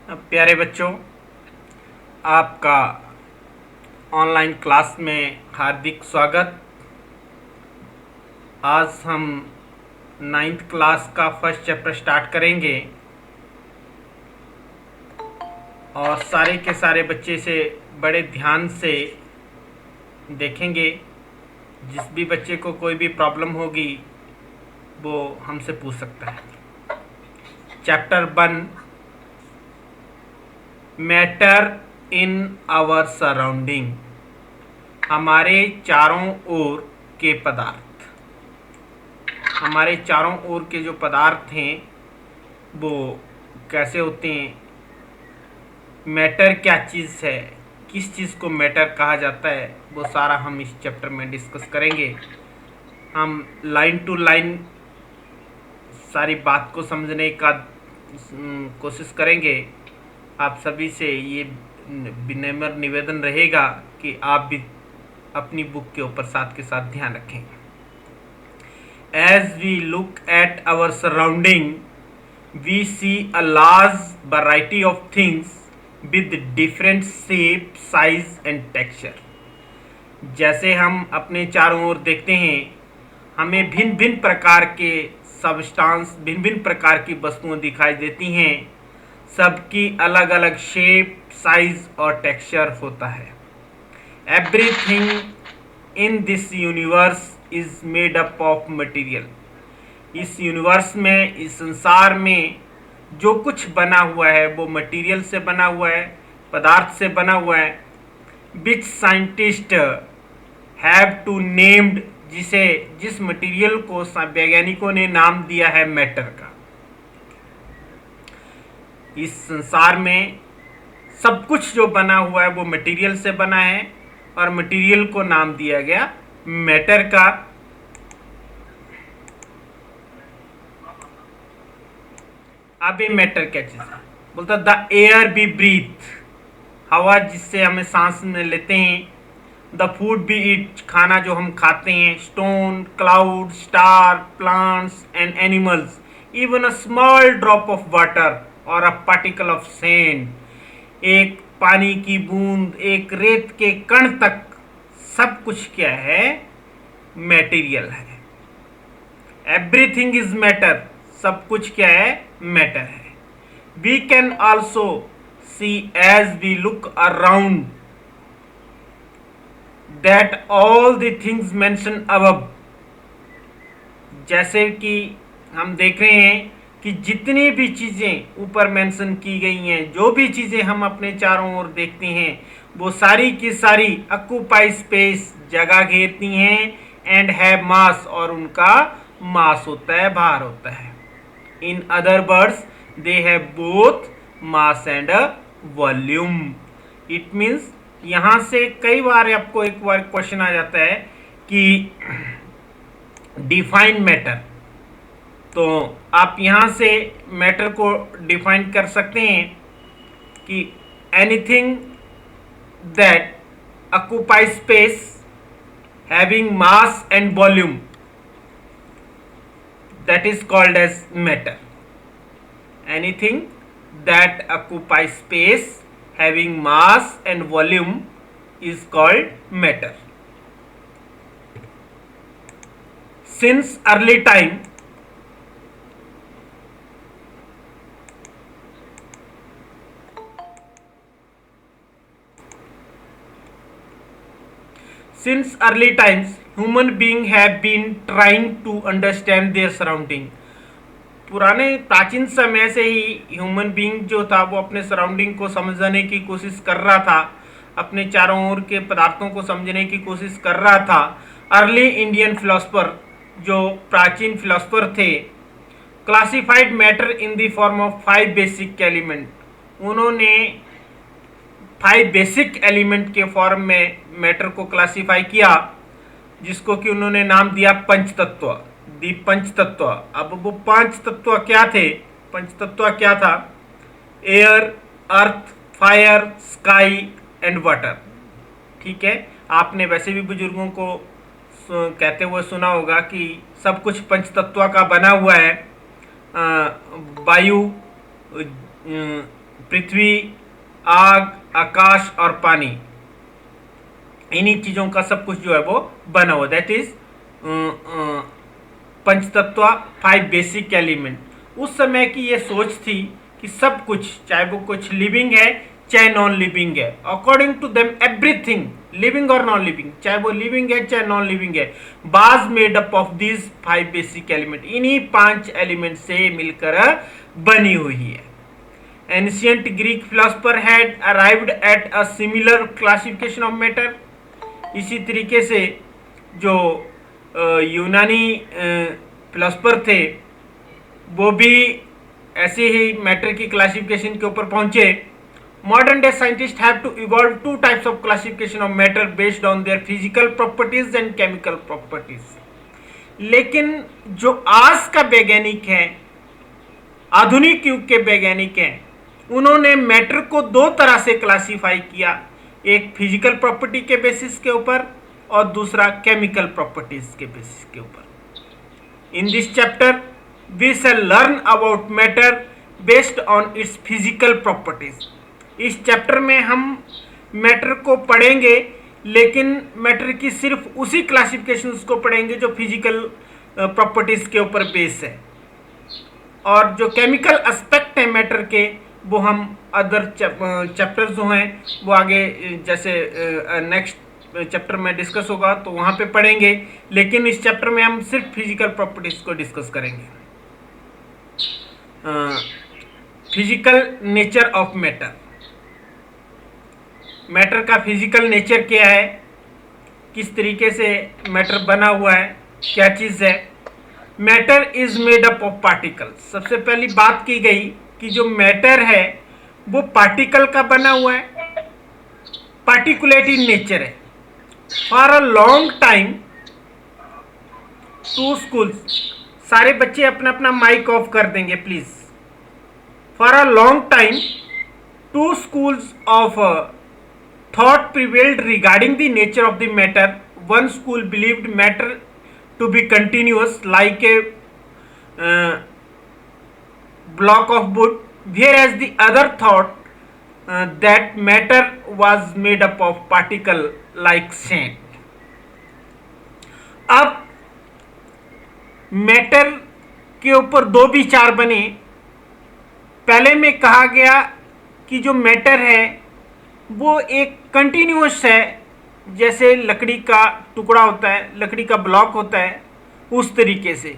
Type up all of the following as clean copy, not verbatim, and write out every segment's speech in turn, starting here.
प्यारे बच्चों, आपका ऑनलाइन क्लास में हार्दिक स्वागत। आज हम नाइन्थ क्लास का फर्स्ट चैप्टर स्टार्ट करेंगे और सारे के सारे बच्चे से बड़े ध्यान से देखेंगे। जिस भी बच्चे को कोई भी प्रॉब्लम होगी वो हमसे पूछ सकता है। Chapter 1, matter in our surrounding, हमारे चारों ओर के पदार्थ। हमारे चारों ओर के जो पदार्थ हैं वो कैसे होते हैं, मैटर क्या चीज़ है, किस चीज़ को मैटर कहा जाता है, वो सारा हम इस चैप्टर में डिस्कस करेंगे। हम लाइन टू लाइन सारी बात को समझने का कोशिश करेंगे। आप सभी से ये विनम्र निवेदन रहेगा कि आप भी अपनी बुक के ऊपर साथ के साथ ध्यान रखें। As we look at our surrounding, we see a large variety of things with different shape, size and texture. जैसे हम अपने चारों ओर देखते हैं, हमें भिन्न भिन्न प्रकार के सब्सटेंस, भिन्न भिन्न प्रकार की वस्तुएं दिखाई देती हैं। सबकी अलग अलग शेप, साइज और टेक्सचर होता है। Everything in this universe is made up of material. इस यूनिवर्स में, इस संसार में जो कुछ बना हुआ है वो मटेरियल से बना हुआ है, पदार्थ से बना हुआ है। Which scientist have to named, जिस मटेरियल को वैज्ञानिकों ने नाम दिया है मैटर का। इस संसार में सब कुछ जो बना हुआ है वो मटेरियल से बना है और मटेरियल को नाम दिया गया मैटर का। अब ये मैटर क्या चीज है? बोलता द एयर बी ब्रीथ, हवा जिससे हमें सांस में लेते हैं। द फूड बी ईट, खाना जो हम खाते हैं। Stone, cloud, star, plants and animals, even a small drop of water और अ पार्टिकल ऑफ सैंड, एक पानी की बूंद, एक रेत के कण तक, सब कुछ क्या है? मैटेरियल है। एवरीथिंग इज मैटर, सब कुछ क्या है? मैटर है। We can also see as we look around that all the things mention above, जैसे कि हम देख रहे हैं कि जितनी भी चीज़ें ऊपर मेंशन की गई हैं, जो भी चीज़ें हम अपने चारों ओर देखते हैं, वो सारी की सारी ऑक्यूपाई स्पेस, जगह घेरती हैं, एंड हैव मास, और उनका मास होता है, भार होता है। In other words they have both mass and volume. It means यहाँ से कई बार आपको एक बार क्वेश्चन आ जाता है कि डिफाइन मैटर, तो आप यहाँ से मैटर को डिफाइन कर सकते हैं कि anything that occupy space having mass and volume, that is called as matter. Anything that occupies space having mass and volume is called matter. Since early time, human beings have been trying to understand their surrounding. पुराने प्राचीन समय से ही human being जो था वो अपने surrounding को समझने की कोशिश कर रहा था, अपने चारों ओर के पदार्थों को समझने की कोशिश कर रहा था। अर्ली इंडियन फिलोसफर, जो प्राचीन फिलोसफर थे, classified matter in the form of 5 basic element. उन्होंने 5 बेसिक एलिमेंट के फॉर्म में मैटर को क्लासिफाई किया, जिसको कि उन्होंने नाम दिया पंचतत्व, दी पंचतत्व। अब वो 5 तत्व क्या थे? पंचतत्व क्या था? Air, earth, fire, sky and water. ठीक है, आपने वैसे भी बुजुर्गों को कहते हुए सुना होगा कि सब कुछ पंचतत्व का बना हुआ है। वायु, पृथ्वी, आग, आकाश और पानी, इन्हीं चीजों का सब कुछ जो है वो बना हुआ, दैट इज पंचतत्व, 5 बेसिक एलिमेंट। उस समय की ये सोच थी कि सब कुछ, चाहे वो कुछ लिविंग है चाहे नॉन लिविंग है, according to them everything, living और नॉन लिविंग, चाहे वो लिविंग है चाहे नॉन लिविंग है, was made up of these 5 basic element, इन्हीं 5 एलिमेंट से मिलकर बनी हुई है। Ancient Greek philosopher had arrived at a similar classification of matter. इसी तरीके से जो यूनानी फिलोसफर थे वो भी ऐसे ही मैटर की क्लासिफिकेशन के ऊपर पहुंचे। Modern day scientist have to evolve 2 types of classification of matter based on their physical properties and chemical properties. लेकिन जो आज का वैज्ञानिक है, आधुनिक युग के वैज्ञानिक हैं, उन्होंने मैटर को 2 तरह से क्लासिफाई किया, एक फिजिकल प्रॉपर्टी के बेसिस के ऊपर और दूसरा केमिकल प्रॉपर्टीज के बेसिस के ऊपर। In this chapter we shall learn about matter based on its physical properties. इस चैप्टर में हम मैटर को पढ़ेंगे, लेकिन मैटर की सिर्फ उसी क्लासिफिकेशंस को पढ़ेंगे जो फिजिकल प्रॉपर्टीज के ऊपर बेस है, और जो केमिकल एस्पेक्ट है मैटर के वो हम अदर चैप्टर्स जो हैं वो आगे जैसे नेक्स्ट चैप्टर में डिस्कस होगा तो वहाँ पे पढ़ेंगे, लेकिन इस चैप्टर में हम सिर्फ फिजिकल प्रॉपर्टीज को डिस्कस करेंगे। Physical nature of matter, matter का फिजिकल नेचर क्या है, किस तरीके से मैटर बना हुआ है, क्या चीज़ है। Matter is made up of particles. सबसे पहली बात की गई कि जो मैटर है वो पार्टिकल का बना हुआ है, पार्टिकुलेट इन नेचर है। For a long time 2 schools, सारे बच्चे अपना अपना माइक ऑफ कर देंगे please. For a long time 2 schools of thought prevailed regarding the nature of the matter. One school believed matter to be continuous like a block of wood, whereas the other thought that matter was made up of particle like sand. अब matter के ऊपर 2 विचार बने। पहले में कहा गया कि जो मैटर है वो एक कंटिन्यूअस है, जैसे लकड़ी का टुकड़ा होता है, लकड़ी का ब्लॉक होता है, उस तरीके से।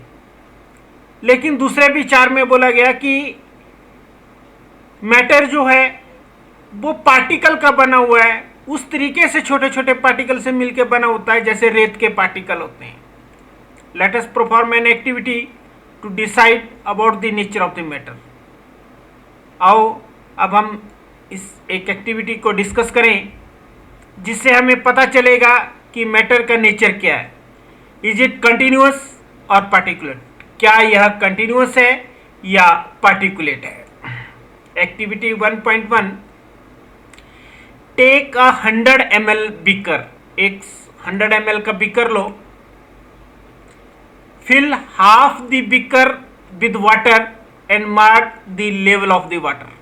लेकिन दूसरे विचार में बोला गया कि मैटर जो है वो पार्टिकल का बना हुआ है, उस तरीके से छोटे छोटे पार्टिकल से मिलकर बना होता है जैसे रेत के पार्टिकल होते हैं। Let us perform an activity to decide about the nature of the matter. आओ अब हम इस एक एक्टिविटी को डिस्कस करें जिससे हमें पता चलेगा कि मैटर का नेचर क्या है। इज इट कंटिन्यूअस और पार्टिकुलेट, क्या यह कंटिन्यूअस है या पार्टिकुलेट है। Activity 1.1, take a 100 ml beaker. एक 100 ml का बीकर लो, fill half the beaker with water and mark the level of the water.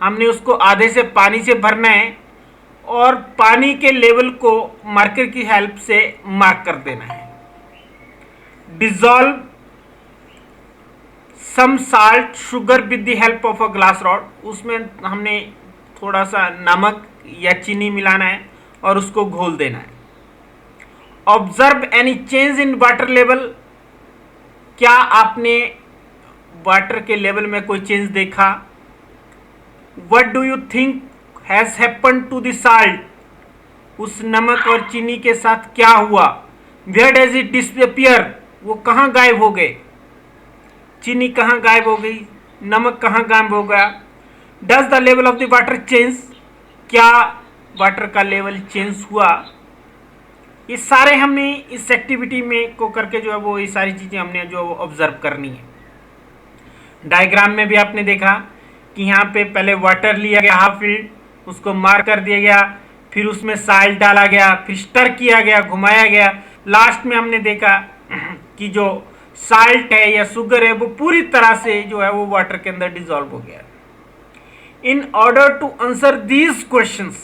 हमने उसको आधे से पानी से भरना है और पानी के लेवल को मार्कर की हेल्प से मार्क कर देना है। Dissolve some salt sugar with the help of a glass rod. उसमें हमने थोड़ा सा नमक या चीनी मिलाना है और उसको घोल देना है। Observe any change in water level. क्या आपने वाटर के लेवल में कोई चेंज देखा। What do you think has happen to the salt. उस नमक और चीनी के साथ क्या हुआ। Where does it disappear. वो कहाँ गायब हो गए। चीनी कहाँ गायब हो गई, नमक कहाँ गायब हो गया। Does the level of the water change. क्या वाटर का लेवल चेंज हुआ। ये सारे हमने इस एक्टिविटी में को करके जो है वो ये सारी चीज़ें हमने जो ऑब्जर्व करनी है। डायग्राम में भी आपने देखा कि यहाँ पे पहले वाटर लिया गया हाफ फील्ड, उसको मार्क कर दिया गया, फिर उसमें साल्ट डाला गया, फिर स्टर किया गया, घुमाया गया। लास्ट में हमने देखा कि जो साल्ट है या शुगर है वो पूरी तरह से जो है वो वाटर के अंदर डिजॉल्व हो गया। In order to answer these questions,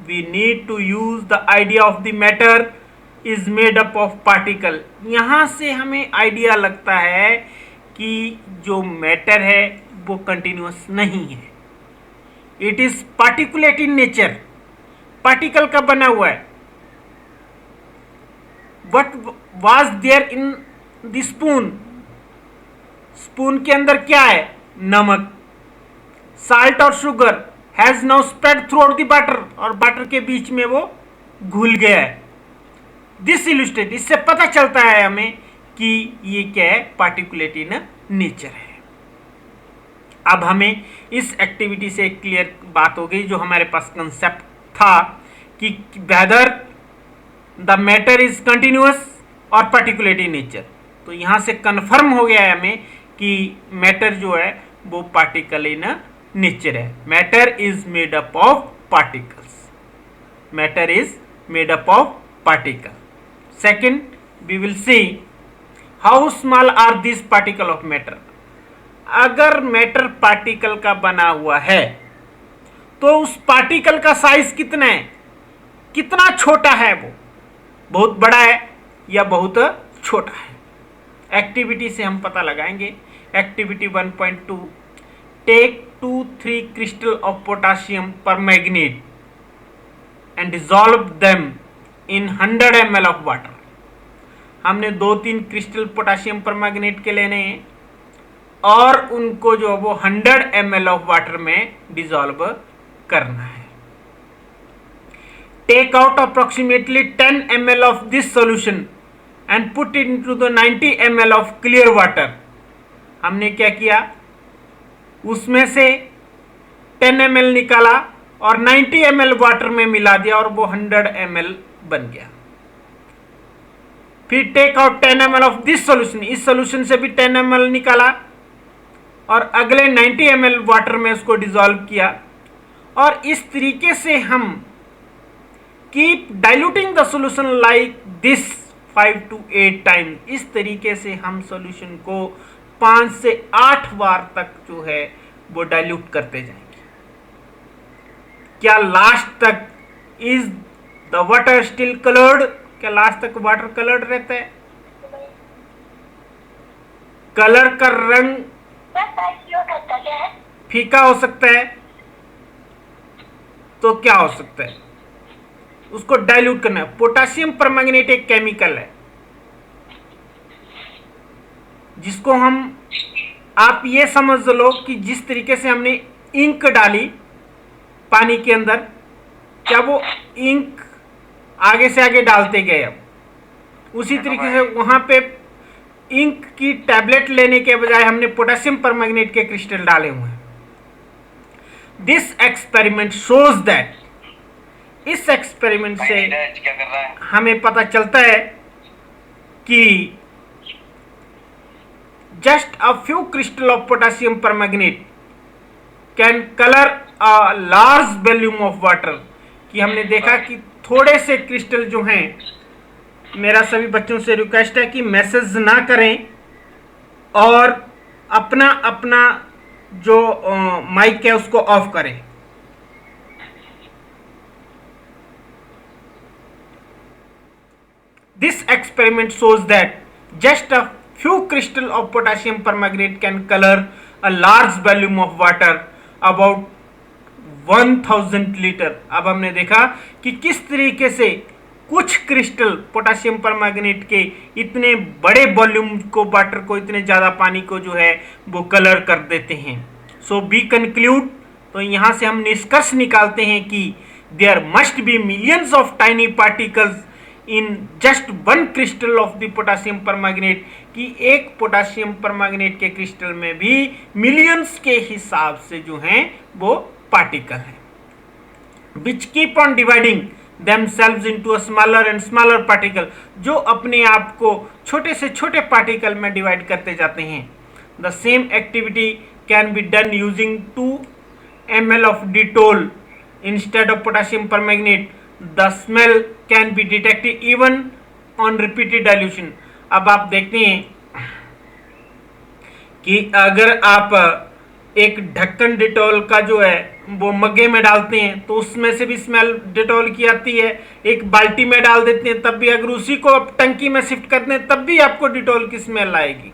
we need to use the idea of the matter is made up of particle. यहाँ से हमें आइडिया लगता है कि जो मैटर है वो कंटिन्यूअस नहीं है. It is particulate in nature. Particle का बना हुआ है. What was there in the spoon. Spoon के अंदर क्या है? नमक. साल्ट और sugar has now spread throughout the butter, और बटर के बीच में वो घुल गया है. दिस इलस्ट्रेट, इससे पता चलता है हमें कि ये क्या है? पार्टिकुलेट इन नेचर है. अब हमें इस एक्टिविटी से क्लियर बात हो गई, जो हमारे पास कंसेप्ट था कि whether the matter is continuous और पार्टिकुलेट इन नेचर. तो यहां से कंफर्म हो गया है हमें कि मैटर जो है वो पार्टिकल इन नेचर है. Matter is made up of particles. Matter is made up of particle. Second, we will see how small are this particle of matter. अगर मैटर पार्टिकल का बना हुआ है तो उस पार्टिकल का साइज कितना है? कितना छोटा है वो? बहुत बड़ा है या बहुत छोटा है? एक्टिविटी से हम पता लगाएंगे. Activity 1.2, take 2-3 crystal of potassium permanganate and dissolve them in 100 ml of water. हमने 2-3 क्रिस्टल पोटासियम परमैंगनेट के लेने हैं और उनको जो वो 100 ml ऑफ वाटर में डिसॉल्व करना है. Take out approximately 10 ml of this solution and put it into the 90 ml of clear water. हमने क्या किया? उसमें से 10 ml निकाला और 90 ml वाटर में मिला दिया और वो 100 ml बन गया. फिर take out 10 ml of this solution. इस सॉल्यूशन से भी 10 ml निकाला और अगले 90 ml वाटर में उसको डिसॉल्व किया. और इस तरीके से हम keep diluting the solution like this 5 to 8 times. इस तरीके से हम सॉल्यूशन को 5 से 8 बार तक जो है वो डाइल्यूट करते जाएंगे. क्या लास्ट तक is the water still coloured? क्या लास्ट तक वाटर कलर्ड रहता है? कलर का रंग फीका हो सकता है. तो क्या हो सकता है? उसको डाइल्यूट करना है. पोटासियम परमैंगनेट एक केमिकल है जिसको हम, आप ये समझ लो कि जिस तरीके से हमने इंक डाली पानी के अंदर, क्या वो इंक आगे से आगे डालते गए, अब उसी तरीके से वहां पे इंक की टैबलेट लेने के बजाय हमने पोटेशियम परमैंगनेट के क्रिस्टल डाले हुए हैं. दिस एक्सपेरिमेंट शोज दैट, इस एक्सपेरिमेंट से हमें पता चलता है कि just a few crystal of potassium permanganate can colour a large volume of water. कि हमने देखा कि थोड़े से क्रिस्टल जो हैं, मेरा सभी बच्चों से रिक्वेस्ट है कि मैसेज ना करें और अपना अपना जो माइक है उसको ऑफ करें. This experiment shows that just a few crystals of potassium permanganate can color a large volume of water about 1000 litre. अब हमने देखा कि किस तरीके से कुछ क्रिस्टल पोटेशियम परमैंगनेट के इतने बड़े वॉल्यूम को, वाटर को, इतने ज़्यादा पानी को जो है वो कलर कर देते हैं. सो बी कंक्लूड, तो यहाँ से हम निष्कर्ष निकालते हैं कि there must be millions of tiny particles in just one crystal of the potassium permanganate. कि एक पोटेशियम परमैंगनेट के क्रिस्टल में भी मिलियंस के हिसाब से जो हैं वो पार्टिकल हैं, which keep on dividing themselves into a smaller and smaller particle, जो अपने आप को छोटे से छोटे पार्टिकल में डिवाइड करते जाते हैं. The same activity can be done using 2 ml of Dettol instead of potassium permanganate. The smell can be detected even on repeated dilution. अब आप देखते हैं कि अगर आप एक ढक्कन डिटॉल का जो है वो मग्गे में डालते हैं तो उसमें से भी स्मेल डिटॉल की आती है। एक बाल्टी में डाल देते हैं तब भी, अगर उसी को आप टंकी में शिफ्ट करते हैं तब भी आपको डिटॉल की स्मेल आएगी।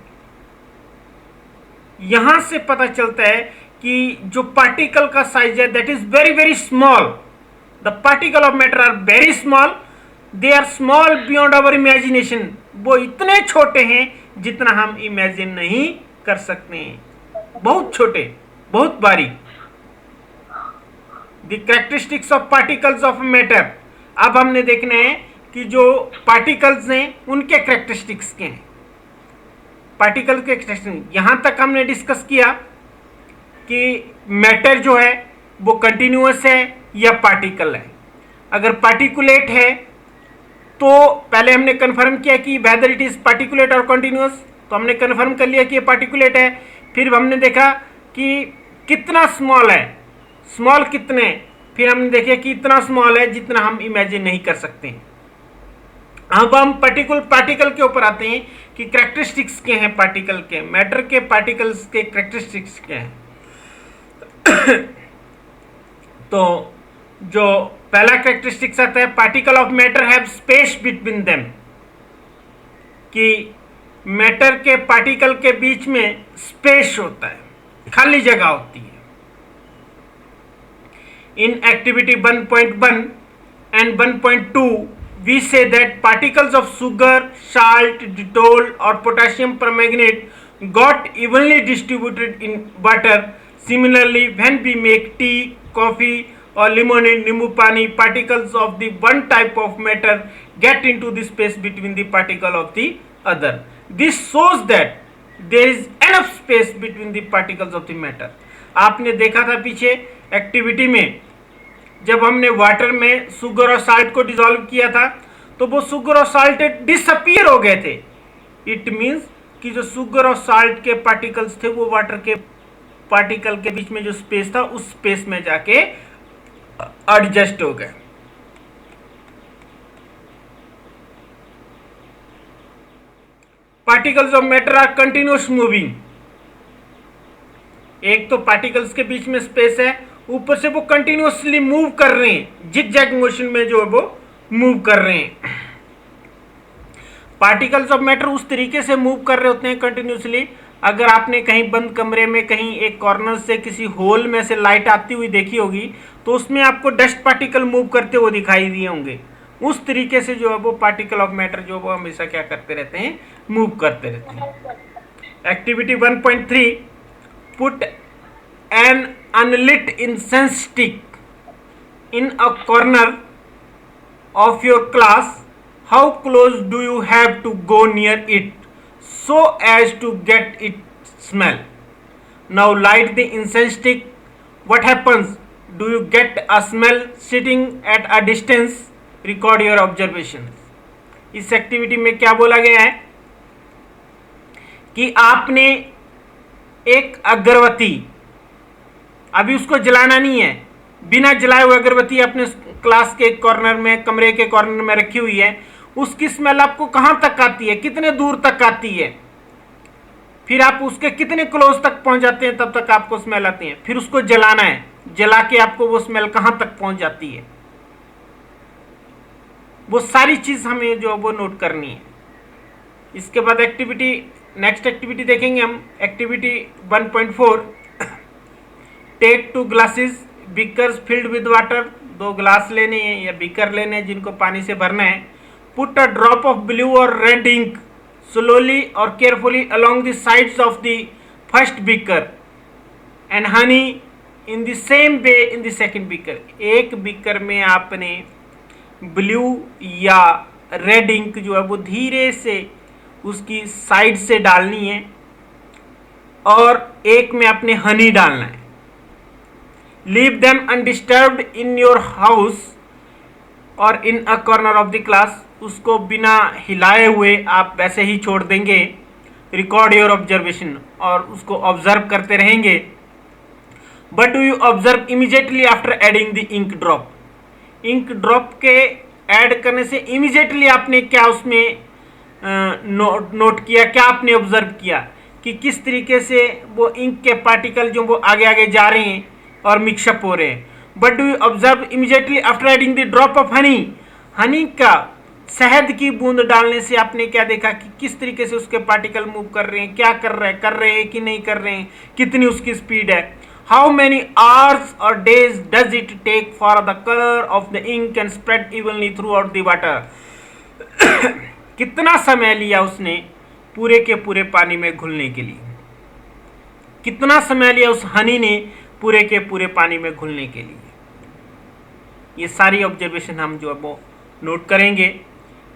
यहां से पता चलता है कि जो पार्टिकल का साइज है that is very very small. The particle of matter are very small, they are small beyond our imagination. वो इतने छोटे हैं जितना हम इमेजिन नहीं कर सकते हैं, बहुत छोटे, बहुत बारीक। The characteristics of particles of matter. अब हमने देखना है कि जो पार्टिकल्स हैं उनके कैरेक्टरिस्टिक्स के हैं। पार्टिकल के कैरेक्टरिस्टिक्स यहां तक हमने डिस्कस किया कि मैटर जो है वो कंटिन्यूअस है या पार्टिकल है। अगर पार्टिकुलेट है तो पहले हमने कंफर्म किया कि वेदर इट इज पार्टिकुलेट और कंटिन्यूअस, तो हमने कंफर्म कर लिया कि ये पार्टिकुलेट है। फिर हमने देखा कि कितना स्मॉल है, स्मॉल कितने, फिर हमने देखा कि इतना स्मॉल है जितना हम इमेजिन नहीं कर सकते। अब हम पार्टिकल के ऊपर आते हैं कि कैरेक्टरिस्टिक्स क्या हैं पार्टिकल के, मैटर के पार्टिकल्स के कैरेक्टरिस्टिक्स क्या हैं। तो जो पहला कैरेक्टरिस्टिक्स आता है, particle of matter have space between them, कि मैटर के पार्टिकल के बीच में स्पेस होता है, खाली जगह होती है। In activity 1.1 and 1.2 we say that particles of sugar, salt, Dettol or potassium permanganate got evenly distributed in water. Similarly, when we make tea, coffee or lemonade, nimbu pani, particles of the one type of matter get into the space between the particle of the other. This shows that there is enough space between the particles of the matter. आपने देखा था पीछे activity में जब हमने water में sugar और salt को डिसॉल्व किया था तो वो शुगर और साल्ट डिसअपीयर हो गए थे। इट मींस कि जो शुगर और साल्ट के पार्टिकल्स थे वो वाटर के पार्टिकल के बीच में जो स्पेस था उस स्पेस में जाके एडजस्ट हो गए। Particles of matter are continuous moving. एक तो पार्टिकल्स के बीच में स्पेस है, ऊपर से वो कंटिन्यूअसली मूव कर रहे हैं, जिगजैग मोशन में जो है वो मूव कर रहे हैं। पार्टिकल्स ऑफ मैटर उस तरीके से मूव कर रहे होते हैं कंटिन्यूअसली। अगर आपने कहीं बंद कमरे में कहीं एक कॉर्नर से किसी होल में से लाइट आती हुई देखी होगी तो उसमें आपको डस्ट पार्टिकल मूव करते हुए दिखाई दिए होंगे। उस तरीके से जो है वो पार्टिकल ऑफ मैटर जो वो हमेशा क्या करते रहते हैं, मूव करते रहते हैं। Activity 1.3 put an unlit incense stick in a corner of your class. How close do you have to go near it so as to get its smell? Now light the incense stick. What happens? Do you get a smell sitting at a distance? Record your observations. इस activity में क्या बोला गया है कि आपने एक अगरबत्ती, अभी उसको जलाना नहीं है, बिना जलाए हुए अगरबत्ती अपने क्लास के कॉर्नर में, कमरे के कॉर्नर में रखी हुई है। उसकी स्मेल आपको कहां तक आती है, कितने दूर तक आती है, फिर आप उसके कितने क्लोज तक पहुंच जाते हैं तब तक आपको स्मेल आती है। फिर उसको जलाना है, जला के आपको वो स्मेल कहां तक पहुंच जाती है, वो सारी चीज हमें जो वो नोट करनी है। इसके बाद एक्टिविटी, नेक्स्ट एक्टिविटी देखेंगे हम, activity 1.4 take 2 glasses beakers filled with water. 2 glass लेने हैं या बीकर लेने हैं जिनको पानी से भरना है। Put a drop of blue और रेड इंक स्लोली और carefully along the sides of the first beaker and honey in the same way in the second beaker. एक बीकर में आपने ब्लू या रेड इंक जो है वो धीरे से उसकी साइड से डालनी है और एक में आपने हनी डालना है। Leave them undisturbed in your house और in a corner of the class. उसको बिना हिलाए हुए आप वैसे ही छोड़ देंगे। रिकॉर्ड योर ऑब्जर्वेशन, और उसको ऑब्जर्व करते रहेंगे। But do you observe immediately after adding the ink drop. Ink drop के ऐड करने से इमीडिएटली आपने क्या उसमें नोट किया, क्या आपने ऑब्जर्व किया कि किस तरीके से वो इंक के पार्टिकल जो वो आगे आगे जा रहे हैं और मिक्सअप हो रहे हैं। But do you observe immediately after adding the drop of honey, Honey का शहद की बूंद डालने से आपने क्या देखा कि किस तरीके से उसके पार्टिकल मूव कर रहे हैं, क्या कर रहे हैं कि नहीं कर रहे हैं, कितनी उसकी स्पीड है। हाउ मेनी आवर्स और days does it take for the colour of the ink and spread evenly throughout the water. कितना समय लिया उसने पूरे के पूरे पानी में घुलने के लिए, कितना समय लिया उस हनी ने पूरे के पूरे पानी में घुलने के लिए। ये सारी ऑब्जर्वेशन हम जो है वो नोट करेंगे।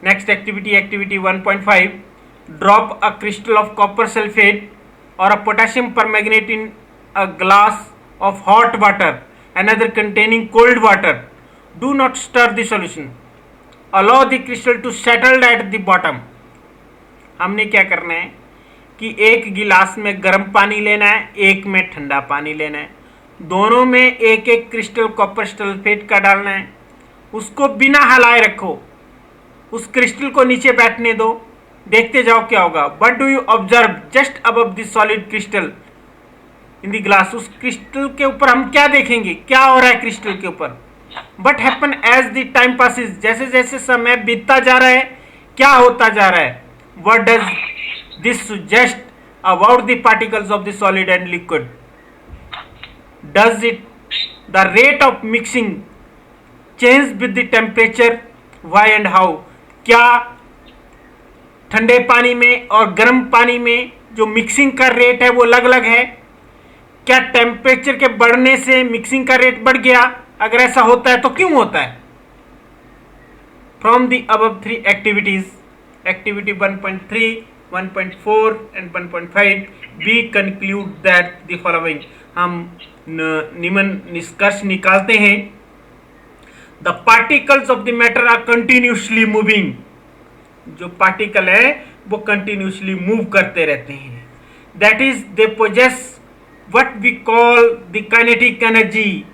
Next activity, activity 1.5, drop a crystal of copper sulphate और a potassium permanganate in a glass of hot water, another containing cold water. Do not stir the solution. Allow the crystal to settle at the bottom. हमने क्या करना है कि एक गिलास में गर्म पानी लेना है, एक में ठंडा पानी लेना है, दोनों में एक एक क्रिस्टल कॉपर सल्फेट का डालना है, उसको बिना हिलाए रखो, उस क्रिस्टल को नीचे बैठने दो, देखते जाओ क्या होगा। But do you observe just above the solid crystal in the glass, उस क्रिस्टल के ऊपर हम क्या देखेंगे, क्या हो रहा है क्रिस्टल के ऊपर। But happen as the time passes, जैसे जैसे समय बीतता जा रहा है क्या होता जा रहा है। What does this suggest about the particles of the solid and liquid. Does it the rate of mixing change with the temperature, why and how. क्या ठंडे पानी में और गर्म पानी में जो मिक्सिंग का रेट है वो अलग अलग है। क्या टेम्परेचर के बढ़ने से मिक्सिंग का रेट बढ़ गया, अगर ऐसा होता है तो क्यों होता है। From the above 3 activities, activity 1.3, 1.4 and 1.5, we conclude that the following, हम निम्न निष्कर्ष निकालते हैं। The particles of the matter are continuously moving, जो पार्टिकल है वो कंटिन्यूसली मूव करते रहते हैं। That is they possess what we call the kinetic energy.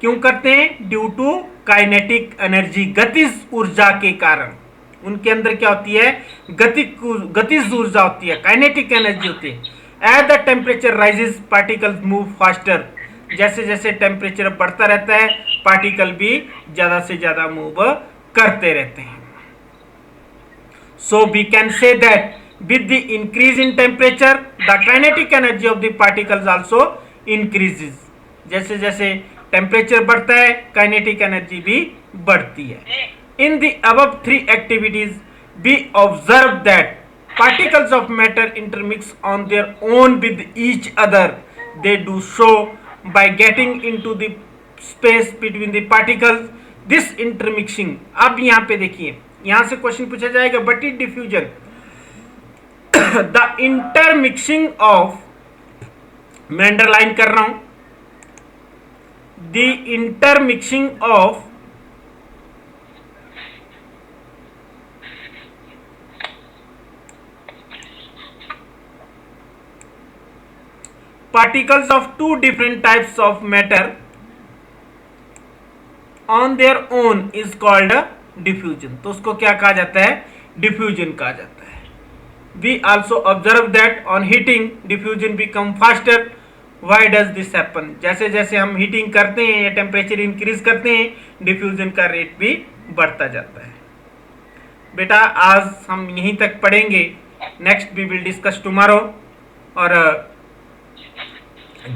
क्यों करते हैं, ड्यू टू काइनेटिक एनर्जी, गतिज ऊर्जा के कारण। उनके अंदर क्या होती है, गतिज ऊर्जा होती है, काइनेटिक एनर्जी होती है। As the temperature rises particles move faster, जैसे जैसे टेम्परेचर बढ़ता रहता है पार्टिकल भी ज्यादा से ज्यादा मूव करते रहते हैं। So we can say that with the increase in temperature the kinetic energy of the particles also increases। जैसे जैसे टेम्परेचर बढ़ता है काइनेटिक एनर्जी भी बढ़ती है। In the above 3 activities we observe that particles of matter intermix on their own with each other. They do so by getting into the space between the particles. This intermixing, अब यहाँ पे देखिए, यहाँ से question पूछा जाएगा but it diffusion. The intermixing of, मैं underline कर रहा हूं, the intermixing of particles of 2 different types of matter on their own is called diffusion। तो उसको क्या कहा जाता है, डिफ्यूजन कहा जाता है। We also observe that on heating diffusion become faster. Why does this happen? जैसे जैसे हम हीटिंग करते हैं या टेम्परेचर इंक्रीज करते हैं डिफ्यूजन का रेट भी बढ़ता जाता है। बेटा आज हम यहीं तक पढ़ेंगे, next we will discuss tomorrow. और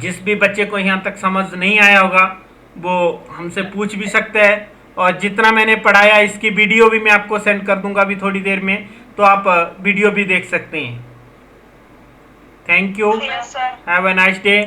जिस भी बच्चे को यहाँ तक समझ नहीं आया होगा वो हमसे पूछ भी सकता है, और जितना मैंने पढ़ाया इसकी वीडियो भी मैं आपको सेंड कर दूंगा अभी थोड़ी देर में, तो आप वीडियो भी देख सकते हैं। Thank you, have a nice day.